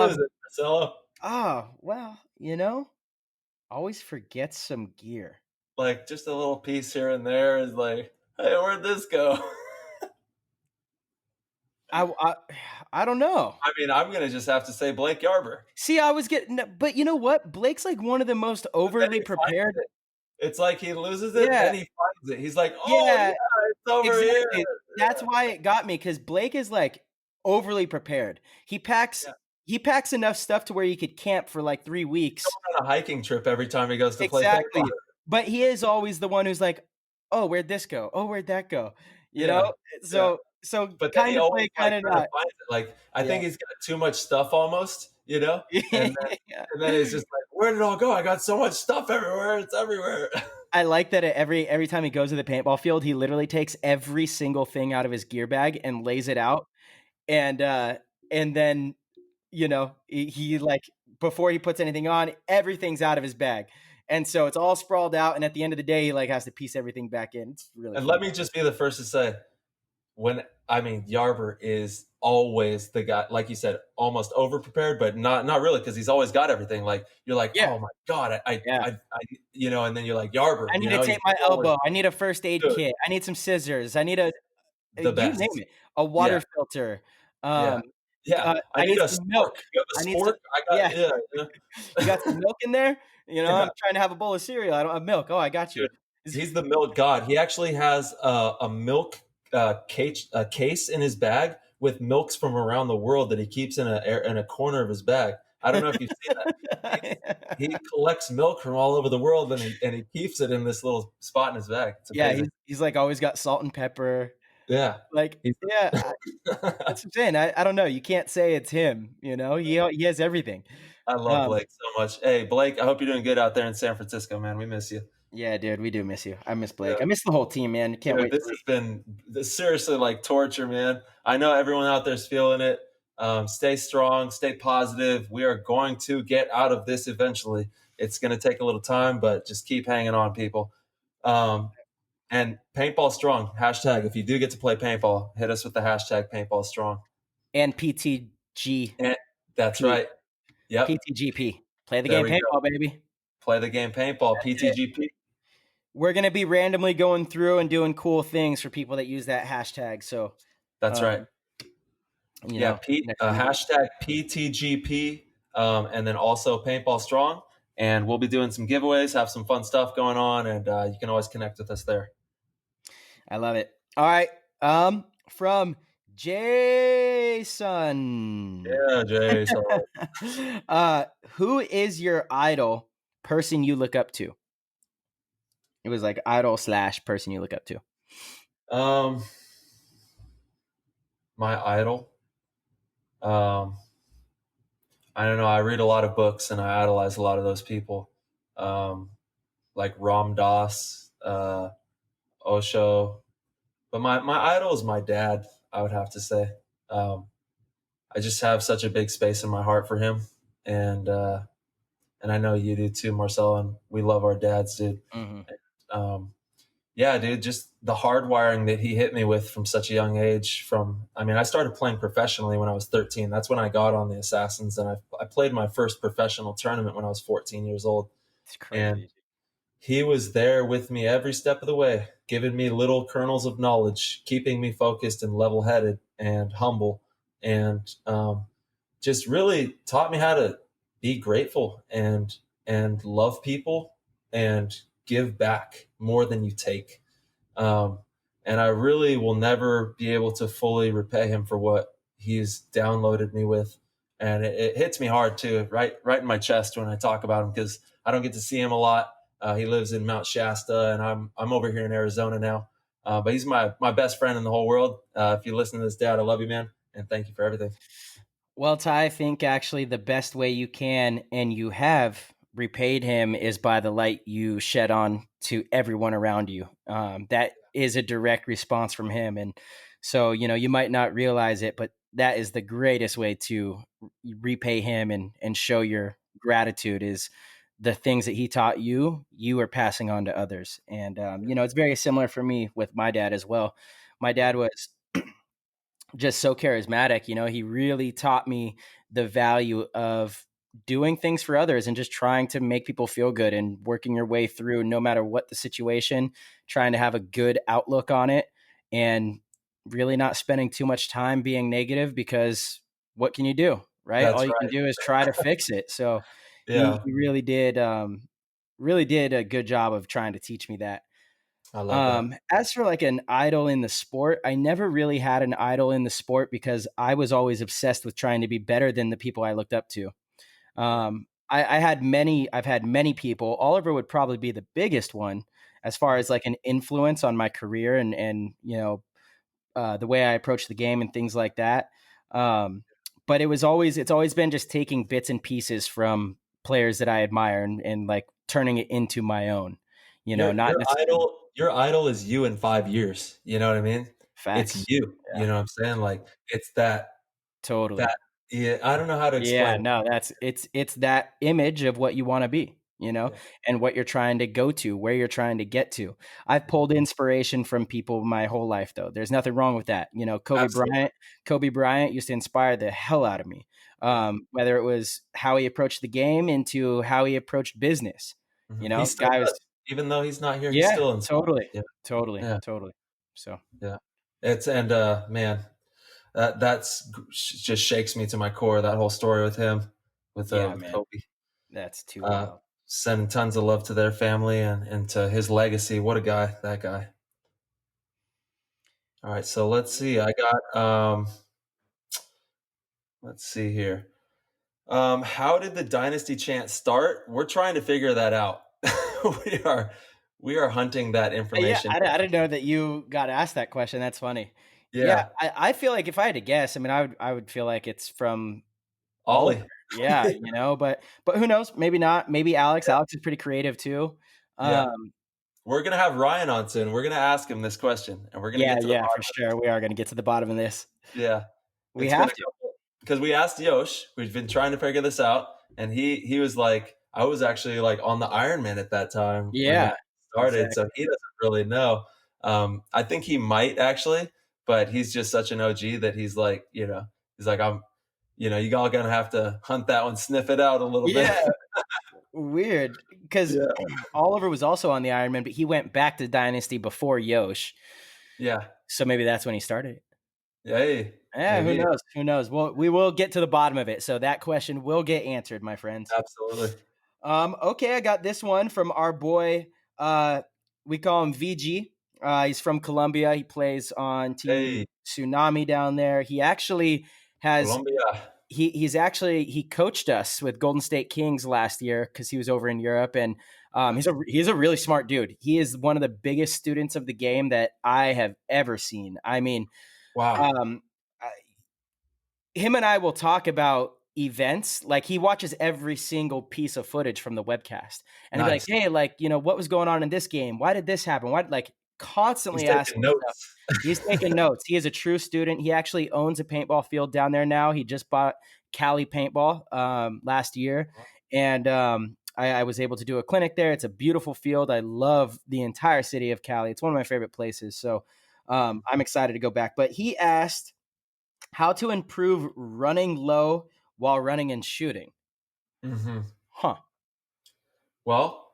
is it, Marcelo? Well, always forgets some gear. Like just a little piece here and there is like, hey, where'd this go? I don't know. I mean, I'm gonna just have to say Blake Yarber. See, I was getting, but you know what? Blake's like one of the most overly prepared. It's like he loses it, Yeah. then he finds it. He's like, oh Yeah, it's over exactly. here. That's why it got me, because Blake is like overly prepared. He packs enough stuff to where he could camp for like 3 weeks. He's on a hiking trip every time he goes to play Exactly. paintball. But he is always the one who's like, oh, where'd this go? Oh, where'd that go? You Yeah, know? So But then kind he of always play, kind of not. finds it. Like I think he's got too much stuff almost, and then, Yeah. and then he's just like, where did it all go? I got so much stuff everywhere. It's everywhere. I like that every time he goes to the paintball field, he literally takes every single thing out of his gear bag and lays it out. And then, he like, before he puts anything on, everything's out of his bag. And so it's all sprawled out. And at the end of the day, he like has to piece everything back in. It's really And fun. let me just be the first to say, Yarber is always the guy, like you said, almost over prepared, but not really, because he's always got everything. Like you're like, Yeah. oh my god, I and then you're like Yarber. I need to take my elbow. I need a first aid Dude. kit. I need some scissors. I need The you best. name it, a water Yeah. filter. Yeah. I need a some spork. milk. You have I a need spork? some, I got You got some milk in there? I'm trying to have a bowl of cereal. I don't have milk. Oh, I got you. He's the milk god. He actually has a milk case in his bag with milks from around the world that he keeps in a corner of his bag. I don't know if you've seen that. He collects milk from all over the world and he keeps it in this little spot in his bag. It's amazing. Yeah, he's like always got salt and pepper. Yeah, Like that's what I'm saying. I don't know. You can't say it's him. He has everything. I love Blake so much. Hey, Blake, I hope you're doing good out there in San Francisco, man. We miss you. Yeah, dude, we do miss you. I miss Blake. Yeah. I miss the whole team, man. Can't wait. This has been seriously like torture, man. I know everyone out there's feeling it. Stay strong, stay positive. We are going to get out of this eventually. It's going to take a little time, but just keep hanging on, people. And paintball strong. Hashtag, if you do get to play paintball, hit us with the hashtag paintball strong. And PTG. That's right. Yep. PTGP. Play the game paintball, baby. Play the game paintball, PTGP. We're going to be randomly going through and doing cool things for people that use that hashtag. So that's right. Hashtag PTGP, and then also paintball strong. And we'll be doing some giveaways, have some fun stuff going on, and you can always connect with us there. I love it. All right. From Jason. Yeah, Jason. Who is your idol, person you look up to? It was like idol / person you look up to. My idol. I don't know. I read a lot of books and I idolize a lot of those people. Like Ram Dass, Osho. But my idol is my dad, I would have to say. I just have such a big space in my heart for him. And I know you do too, Marcel, and we love our dads, dude. Mm-hmm. Yeah, dude, just the hardwiring that he hit me with from such a young age. I started playing professionally when I was 13. That's when I got on the Assassins, and I played my first professional tournament when I was 14 years old. It's crazy. And he was there with me every step of the way, giving me little kernels of knowledge, keeping me focused and level-headed and humble, and just really taught me how to be grateful and love people and give back more than you take. And I really will never be able to fully repay him for what he's downloaded me with. And it hits me hard too, right in my chest when I talk about him, because I don't get to see him a lot. He lives in Mount Shasta, and I'm over here in Arizona now. But he's my best friend in the whole world. If you listen to this, Dad, I love you, man. And thank you for everything. Well, Ty, I think actually the best way you can, and you have repaid him, is by the light you shed on to everyone around you. That is a direct response from him. And so, you might not realize it, but that is the greatest way to repay him and show your gratitude, is the things that he taught you are passing on to others. And, it's very similar for me with my dad as well. My dad was just so charismatic. He really taught me the value of doing things for others and just trying to make people feel good and working your way through no matter what the situation, trying to have a good outlook on it and really not spending too much time being negative, because what can you do, right? That's all you right. can do is try to fix it. So Yeah. he really did a good job of trying to teach me that. I love that. As for like an idol in the sport, I never really had an idol in the sport because I was always obsessed with trying to be better than the people I looked up to. I've had many people. Oliver would probably be the biggest one as far as like an influence on my career and the way I approach the game and things like that. But it's always been just taking bits and pieces from players that I admire and like turning it into my own, your idol is you in 5 years. You know what I mean? Facts. It's you, Yeah. You know what I'm saying? Like it's that totally. Yeah, I don't know how to explain. Yeah, no, it's that image of what you want to be, and what you're trying to go to, where you're trying to get to. I've pulled inspiration from people my whole life, though. There's nothing wrong with that. Kobe Bryant used to inspire the hell out of me. Whether it was how he approached the game into how he approached business. He still does. Even though he's not here, he's still inspired. Totally. So yeah, man. That's just shakes me to my core. That whole story with him, with Kobe. That's too wild. sending tons of love to their family and to his legacy. What a guy, that guy. All right, so let's see. I got let's see here. How did the Dynasty chant start? We're trying to figure that out. we are hunting that Yeah, information. I didn't know that you got asked that question. That's funny. Yeah. I feel like if I had to guess, I mean, I would feel like it's from Ollie. Oliver. Yeah, but who knows? Maybe not. Maybe Alex. Alex is pretty creative too. Yeah. We're gonna have Ryan on soon. We're gonna ask him this question, and we're gonna get to the bottom for sure. We are going to get to the bottom of this. Yeah, We have to. Because we asked Yosh. We've been trying to figure this out, and he was like, I was actually like on the Ironman at that time. Yeah, when it started, so he doesn't really know. I think he might actually, but he's just such an OG that he's like, I'm, you all gonna have to hunt that one, sniff it out a little bit. Weird, because Oliver was also on the Ironman, but he went back to Dynasty before Yosh. Yeah. So maybe that's when he started. Hey. Yeah, maybe. Who knows? Well, we will get to the bottom of it. So that question will get answered, my friends. Absolutely. Okay, I got this one from our boy. We call him VG. He's from Colombia. He plays on Team Tsunami down there. He actually has Colombia. He coached us with Golden State Kings last year because he was over in Europe, and he's a really smart dude. He is one of the biggest students of the game that I have ever seen. I mean, wow. Him and I will talk about events. Like, he watches every single piece of footage from the webcast, and he'll be like, "Hey, like, what was going on in this game? Why did this happen? Why?" Like, constantly asking notes. He's taking notes. He is a true student. He actually owns a paintball field down there now. He just bought Cali Paintball last year, and I was able to do a clinic there. It's a beautiful field. I love the entire city of Cali. It's one of my favorite places. So I'm excited to go back. But he asked how to improve running low while running and shooting. Mm-hmm. Huh. Well,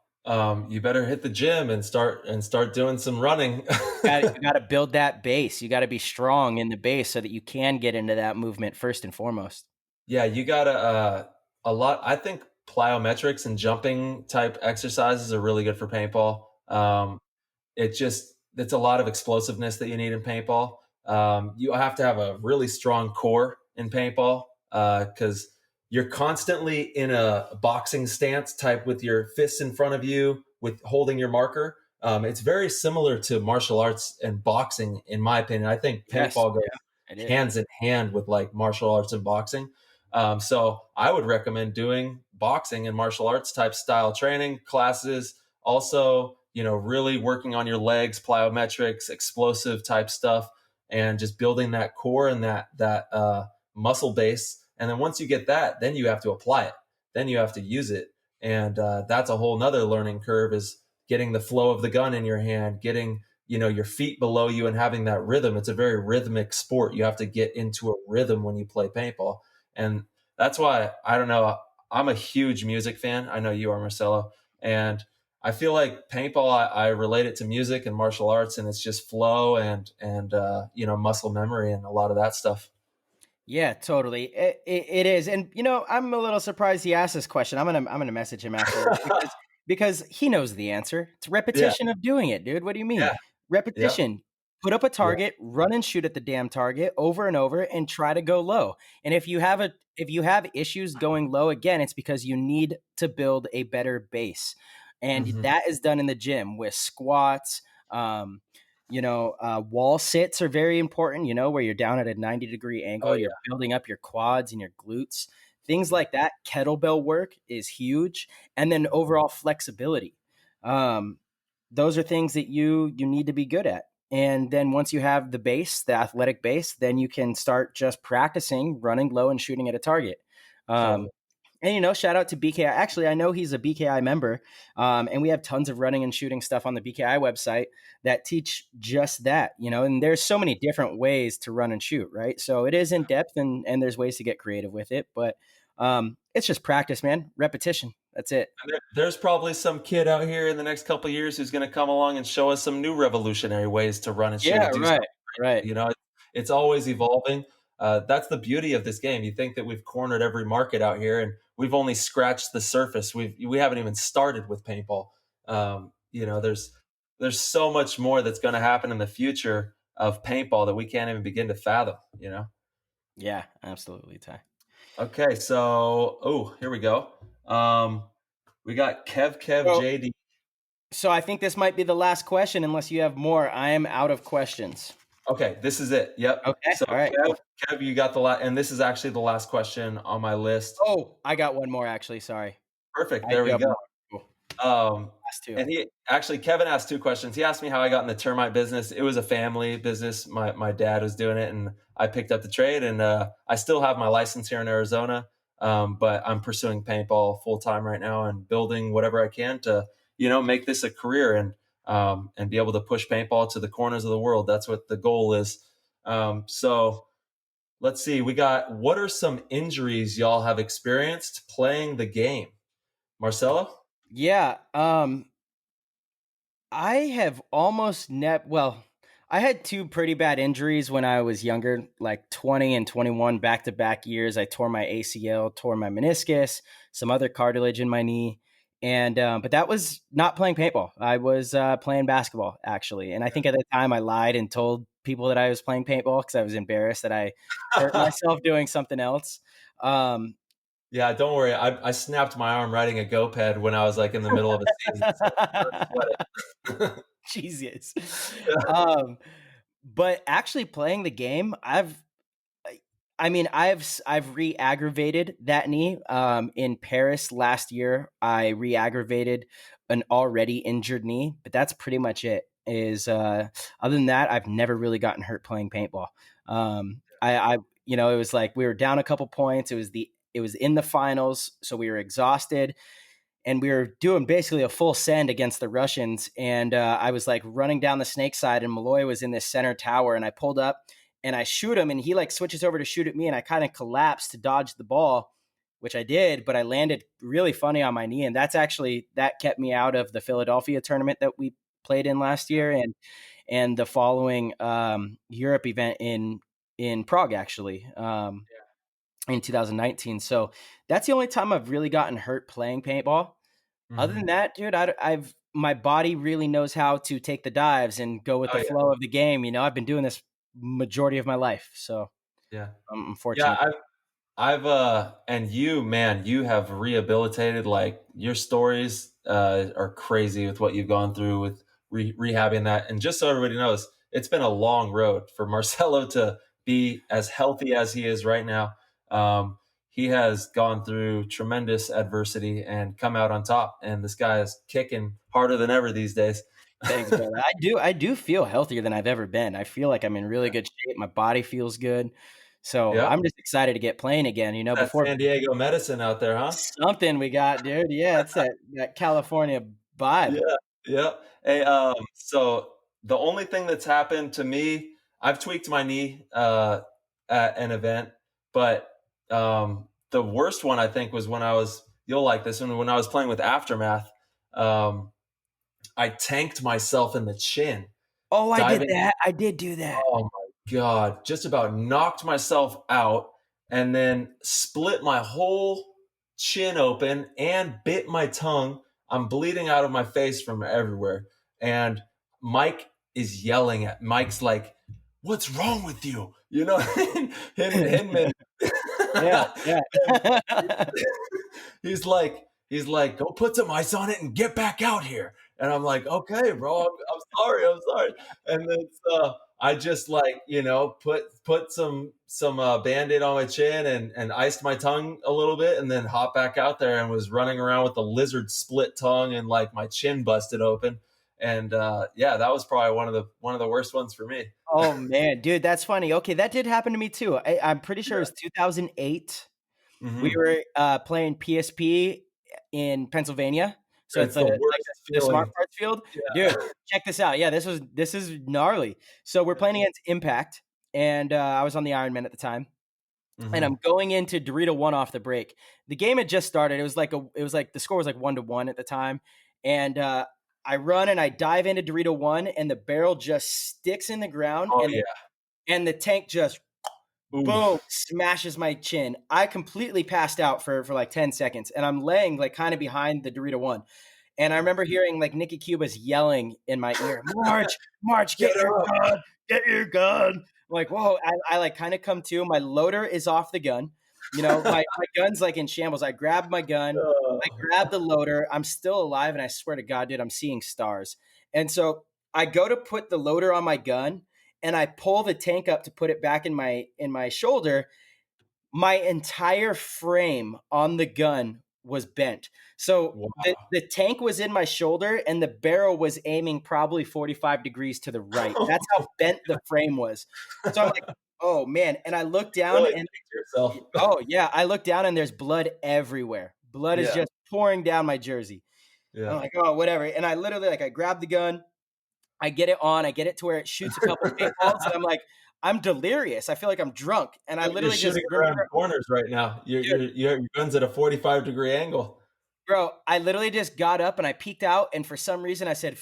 you better hit the gym and start doing some running. You got to build that base. You got to be strong in the base so that you can get into that movement first and foremost. Yeah, you got to I think plyometrics and jumping type exercises are really good for paintball. It's a lot of explosiveness that you need in paintball. You have to have a really strong core in paintball because you're constantly in a boxing stance type with your fists in front of you with holding your marker. It's very similar to martial arts and boxing, in my opinion. I think paintball goes hands in hand with like martial arts and boxing. So I would recommend doing boxing and martial arts type style training classes. Also, really working on your legs, plyometrics, explosive type stuff, and just building that core and that muscle base. And then once you get that, then you have to apply it. Then you have to use it. And that's a whole nother learning curve, is getting the flow of the gun in your hand, getting, your feet below you and having that rhythm. It's a very rhythmic sport. You have to get into a rhythm when you play paintball. And that's why, I don't know, I'm a huge music fan. I know you are, Marcello. And I feel like paintball, I relate it to music and martial arts, and it's just flow and muscle memory and a lot of that stuff. Yeah, totally. It is. And, I'm a little surprised he asked this question. I'm gonna message him after because he knows the answer. It's repetition of doing it, dude. What do you mean? Yeah. Repetition. Yep. Put up a target, run and shoot at the damn target over and over, and try to go low. And if you have issues going low, again, it's because you need to build a better base. And that is done in the gym with squats. Wall sits are very important, where you're down at a 90-degree angle. You're building up your quads and your glutes. Things like that. Kettlebell work is huge. And then overall flexibility. Those are things that you need to be good at. And then once you have the base, the athletic base, then you can start just practicing running low and shooting at a target. And, shout out to BKI. Actually, I know he's a BKI member, and we have tons of running and shooting stuff on the BKI website that teach just that, and there's so many different ways to run and shoot, right? So it is in depth, and there's ways to get creative with it, but it's just practice, man. Repetition. That's it. And there's probably some kid out here in the next couple of years who's going to come along and show us some new revolutionary ways to run and shoot. Yeah, right. It's always evolving. That's the beauty of this game. You think that we've cornered every market out here, and we've only scratched the surface. We haven't even started with paintball. There's so much more that's going to happen in the future of paintball that we can't even begin to fathom. Yeah, absolutely, Ty. Okay, so here we go. We got Kev So, JD. so I think this might be the last question, unless you have more. I am out of questions. Okay, this is it. Yep. Okay, So all right. Kev, you got the last, and this is actually the last question on my list. Oh, I got one more actually. Sorry. Perfect. I There do we have go. one more. Cool. Last two. And Kevin asked 2 questions. He asked me how I got in the termite business. It was a family business. My dad was doing it, and I picked up the trade. And I still have my license here in Arizona, but I'm pursuing paintball full time right now and building whatever I can to make this a career and be able to push paintball to the corners of the world. That's what the goal is. So let's see. What are some injuries y'all have experienced playing the game? Marcello? Yeah. I have almost well, I had 2 pretty bad injuries when I was younger, like 20 and 21 back-to-back years. I tore my ACL, tore my meniscus, some other cartilage in my knee. And but that was not playing paintball. I was playing basketball actually. And I think at the time I lied and told people that I was playing paintball because I was embarrassed that I hurt myself doing something else. Um, Yeah, don't worry. I snapped my arm riding a GoPed when I was like in the middle of a season. So I'm sweating. Jesus. Um, but actually playing the game, I've re-aggravated that knee. In Paris last year, I re-aggravated an already injured knee, but that's pretty much it. Other than that, I've never really gotten hurt playing paintball. It was like we were down a couple points. It was in the finals, so we were exhausted and we were doing basically a full send against the Russians. And I was like running down the snake side, and Malloy was in this center tower, and I pulled up and I shoot him, and he like switches over to shoot at me, and I kind of collapsed to dodge the ball, which I did, but I landed really funny on my knee, and that kept me out of the Philadelphia tournament that we played in last year, and the following Europe event in Prague actually. In 2019. So that's the only time I've really gotten hurt playing paintball. Other than that, dude, I've my body really knows how to take the dives and go with the flow of the game. I've been doing this majority of my life, so Yeah. I'm fortunate. Yeah, and you, man, you have rehabilitated. Like your stories are crazy with what you've gone through with rehabbing that. And just so everybody knows, it's been a long road for Marcello to be as healthy as he is right now. He has gone through tremendous adversity and come out on top. And this guy is kicking harder than ever these days. Thanks, brother. I do feel healthier than I've ever been. I feel like I'm in really good shape. My body feels good. So Yep. I'm just excited to get playing again. That Before San Diego medicine out there, huh? something we got, dude. Yeah, it's that California vibe. Yeah. Hey, so the only thing that's happened to me, I've tweaked my knee at an event, but the worst one I think was you'll like this one, when I was playing with Aftermath. I tanked myself in the chin. Oh, I did that. I did do that. Oh my God. Just about knocked myself out and then split my whole chin open and bit my tongue. I'm bleeding out of my face from everywhere. And Mike's like, "What's wrong with you?" Hinman. Yeah. He's like, "Go put some ice on it and get back out here." And I'm like, "Okay, bro, I'm sorry. And then I just put some Band-Aid on my chin and iced my tongue a little bit, and then hopped back out there and was running around with the lizard split tongue and like my chin busted open. And that was probably one of the worst ones for me. Oh man, dude, that's funny. Okay, that did happen to me too. I'm pretty sure it was 2008. We were playing PSP in Pennsylvania. So it's the like the Smart feeling. Parts Field. Yeah. Dude, check this out. Yeah, this is gnarly. So we're playing against Impact, and I was on the Ironman at the time. And I'm going into Dorito 1 off the break. The game had just started. It was like the score was like 1-1 at the time. And I run and I dive into Dorito 1, and the barrel just sticks in the ground, and the tank just Boom, Oof. smashes my chin. I completely passed out for like 10 seconds, and I'm laying like kind of behind the Dorito one. And I remember hearing like Nikki Cubas yelling in my ear, March, Get get your up. gun, get your gun. I'm like, whoa, I like kind of come to. My loader is off the gun. My gun's like in shambles. I grabbed my gun, I grabbed the loader. I'm still alive, and I swear to God, dude, I'm seeing stars. And so I go to put the loader on my gun, and I pull the tank up to put it back in my shoulder. My entire frame on the gun was bent. So Wow. the tank was in my shoulder and the barrel was aiming probably 45 degrees to the right. That's how bent the frame was. So I'm like, oh man. And I look down Really and think to yourself. oh yeah, I look down and there's blood everywhere. Blood is Yeah. just pouring down my jersey. I'm Yeah. like, oh, whatever. And I literally I grab the gun, I get it on, I get it to where it shoots a couple paintballs, and I'm like, I'm delirious. I feel like I'm drunk. And I You're literally just shooting around remember, corners right now. dude, Your gun's at a 45-degree angle. bro, I literally just got up and I peeked out, and for some reason I said,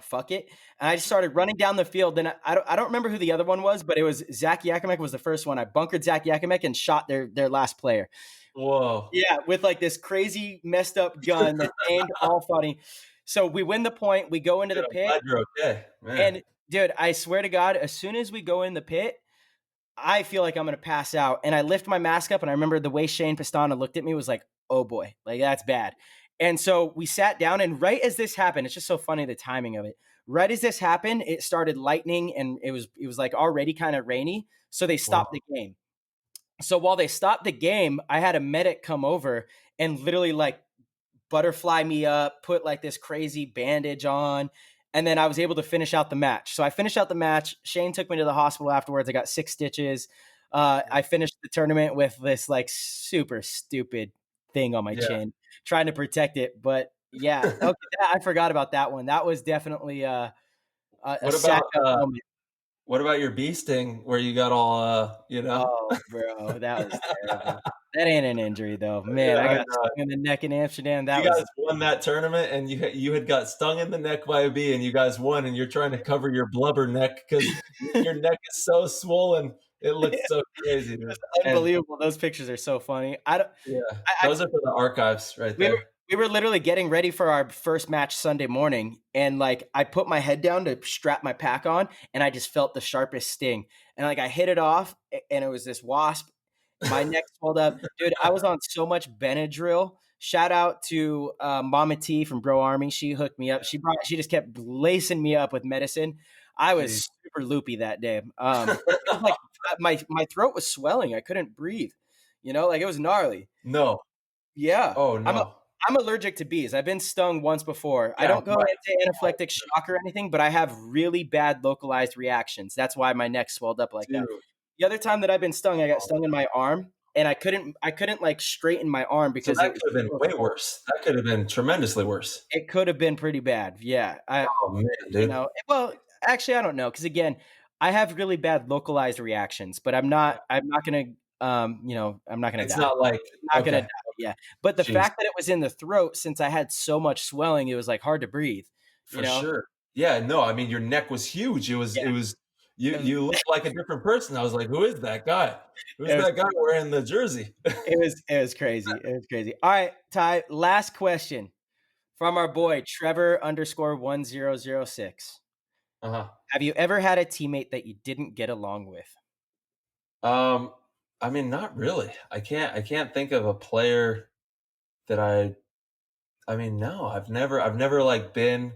fuck it. And I just started running down the field. Then I don't remember who the other one was, but it was Zach Yakimek was the first one. I bunkered Zach Yakimek and shot their last player. Whoa. Yeah, with like this crazy messed up gun that aimed all funny. So we win the point. We go into Dude, the I'm pit, glad you're okay, man. and dude, I swear to God, as soon as we go in the pit, I feel like I'm going to pass out. And I lift my mask up, and I remember the way Shane Pistana looked at me was like, oh boy, like that's bad. And so we sat down, and right as this happened, it's just so funny the timing of it. Right as this happened, it started lightning, and it was like already kind of rainy. So they stopped the game. So while they stopped the game, I had a medic come over and literally like butterfly me up, put like this crazy bandage on, and then I was able to finish out the match. So I finished out the match. Shane took me to the hospital afterwards. I got 6 stitches. I finished the tournament with this like super stupid thing on my Yeah. chin, trying to protect it. But yeah, okay, I forgot about that one. That was definitely a What sad about moment. what about your bee sting where you got all Oh, bro, that was terrible. That ain't an injury though, man. Yeah, I I got know. stung in the neck in Amsterdam. That You was guys won that tournament, and you had got stung in the neck by a bee, and you guys won, and you're trying to cover your blubber neck because your neck is so swollen. It looks so crazy, dude. And unbelievable. Those pictures are so funny. I don't. yeah, I those are for the archives right we were there. we were literally getting ready for our first match Sunday morning, and like I put my head down to strap my pack on, and I just felt the sharpest sting, and like I hit it off, and it was this wasp. My neck swelled up, dude. I was on so much Benadryl. Shout out to Mama T from Bro Army. She hooked me up. She just kept lacing me up with medicine. I was Jeez. super loopy that day. It was like my throat was swelling. I couldn't breathe. Like it was gnarly. No. Yeah. Oh no. I'm allergic to bees. I've been stung once before. I Yeah, don't go right. into anaphylactic shock or anything, but I have really bad localized reactions. That's why my neck swelled up like that. Dude. The other time that I've been stung, I got stung in my arm, and I couldn't like straighten my arm So because that could have been way worse. That could have been tremendously worse. it could have been pretty bad. Yeah. Oh man, dude. Well, actually I don't know, because again, I have really bad localized reactions, but I'm not gonna I'm not gonna It's die. not like I'm not gonna okay. die. Yeah. But the Jeez. fact that it was in the throat, since I had so much swelling, it was like hard to breathe. For sure. Yeah, no, I mean your neck was huge. It was you looked like a different person. I was like, who is that guy? Who's that guy wearing the jersey? It was crazy. It was crazy. All right, Ty, last question from our boy Trevor_1006. Uh-huh. Have you ever had a teammate that you didn't get along with? I mean, not really. I can't think of a player that I mean, no, I've never like been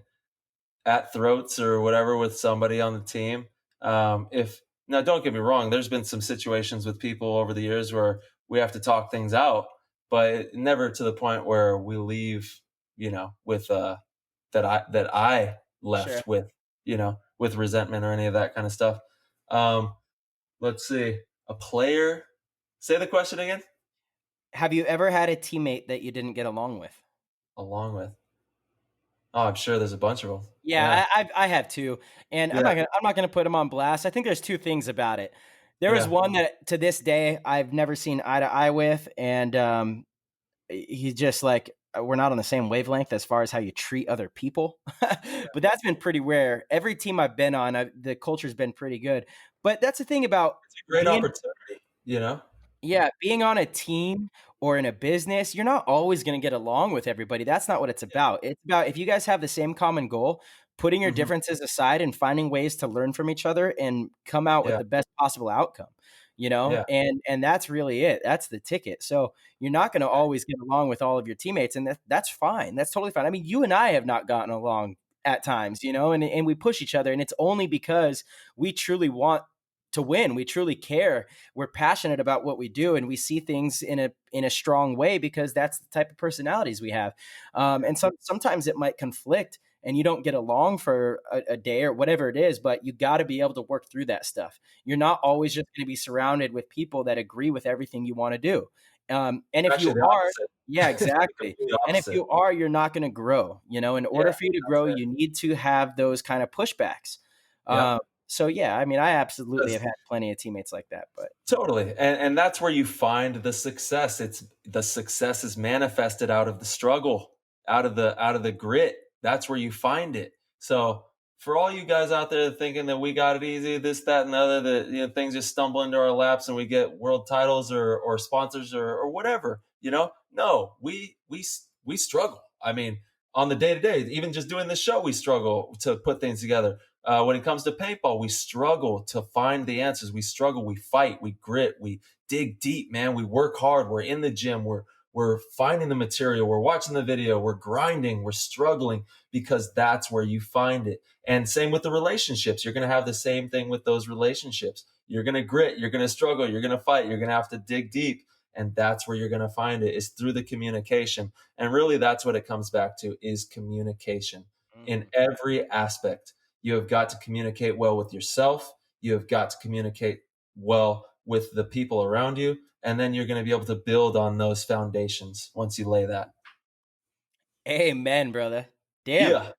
at throats or whatever with somebody on the team. If now, don't get me wrong, there's been some situations with people over the years where we have to talk things out, but never to the point where we leave, with that I left Sure. with, with resentment or any of that kind of stuff. Let's see, a player. Say the question again. Have you ever had a teammate that you didn't get along with? Along with. Oh, I'm sure there's a bunch of them. Yeah. I have too, and Yeah. I'm not gonna put him on blast. I think there's two things about it. There was Yeah. one that to this day I've never seen eye to eye with, and he's just like we're not on the same wavelength as far as how you treat other people. But that's been pretty rare. Every team I've been on, the culture's been pretty good. But that's the thing about It's a great being- opportunity. you know? Yeah, being on a team or in a business, you're not always gonna get along with everybody. That's not what it's about. It's about if you guys have the same common goal, putting your Mhm. differences aside and finding ways to learn from each other and come out with Yeah, the best possible outcome, you know? yeah, And that's really it. That's the ticket. So, you're not gonna always get along with all of your teammates, and that's fine. That's totally fine. I mean, you and I have not gotten along at times, you know, and we push each other, and it's only because we truly want to win. We truly care, we're passionate about what we do, and we see things in a strong way because that's the type of personalities we have. And sometimes it might conflict and you don't get along for a day or whatever it is, but you got to be able to work through that stuff. You're not always just going to be surrounded with people that agree with everything you want to do. And if actually you the are, opposite. yeah, It's the exactly. complete And if opposite. you are, you're not going to grow. You know, in Yeah, order for you to that's grow, it. you need to have those kind of pushbacks. Yep. So yeah, I mean, I absolutely have That's had plenty of teammates like that, but totally. And that's where you find the success. It's the success is manifested out of the struggle, out of the grit. That's where you find it. So for all you guys out there thinking that we got it easy, this, that, and the other, that things just stumble into our laps and we get world titles or sponsors or whatever, no, we struggle. I mean, on the day to day, even just doing this show, we struggle to put things together. When it comes to paintball, we struggle to find the answers. We struggle, we fight, we grit, we dig deep, man. We work hard. We're in the gym. We're finding the material. We're watching the video. We're grinding. We're struggling because that's where you find it. And same with the relationships. You're going to have the same thing with those relationships. You're going to grit. You're going to struggle. You're going to fight. You're going to have to dig deep. And that's where you're going to find it is through the communication. And really, that's what it comes back to is communication in Mhm. every aspect. You have got to communicate well with yourself. You have got to communicate well with the people around you. And then you're going to be able to build on those foundations once you lay that. Amen, brother. Damn, Yeah,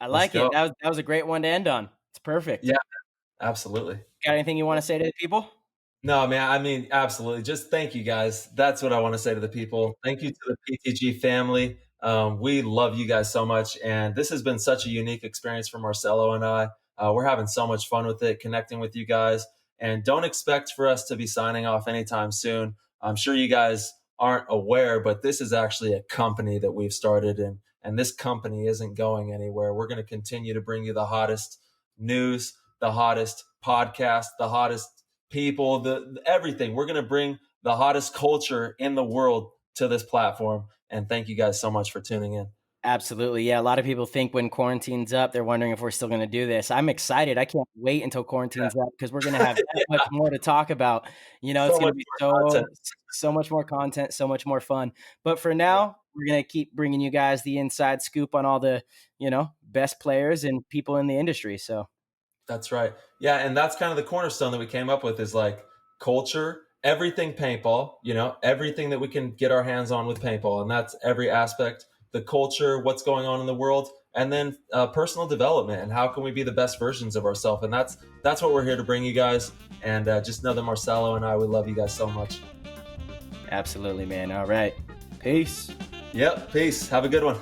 I let's like it. go. That was a great one to end on. It's perfect. Yeah, absolutely. Got anything you want to say to the people? No, man, I mean, absolutely. Just thank you guys. That's what I want to say to the people. Thank you to the PTG family. We love you guys so much. And this has been such a unique experience for Marcello and I. We're having so much fun with it, connecting with you guys. And don't expect for us to be signing off anytime soon. I'm sure you guys aren't aware, but this is actually a company that we've started. And this company isn't going anywhere. We're going to continue to bring you the hottest news, the hottest podcast, the hottest people, the everything. We're going to bring the hottest culture in the world to this platform. And thank you guys so much for tuning in. Absolutely. Yeah. A lot of people think when quarantine's up, they're wondering if we're still going to do this. I'm excited. I can't wait until quarantine's up because we're going to have that much Yeah, more to talk about. You know, it's so going to much be more content. so much more content, so much more fun. But for Yeah, now, we're going to keep bringing you guys the inside scoop on all the, best players and people in the industry. So that's right. Yeah, and that's kind of the cornerstone that we came up with is like culture, everything paintball, everything that we can get our hands on with paintball. And that's every aspect, the culture, what's going on in the world, and then personal development and how can we be the best versions of ourselves. And that's what we're here to bring you guys. And just know that Marcello and I, we love you guys so much. absolutely, man. All right. Peace. Yep. Peace. Have a good one.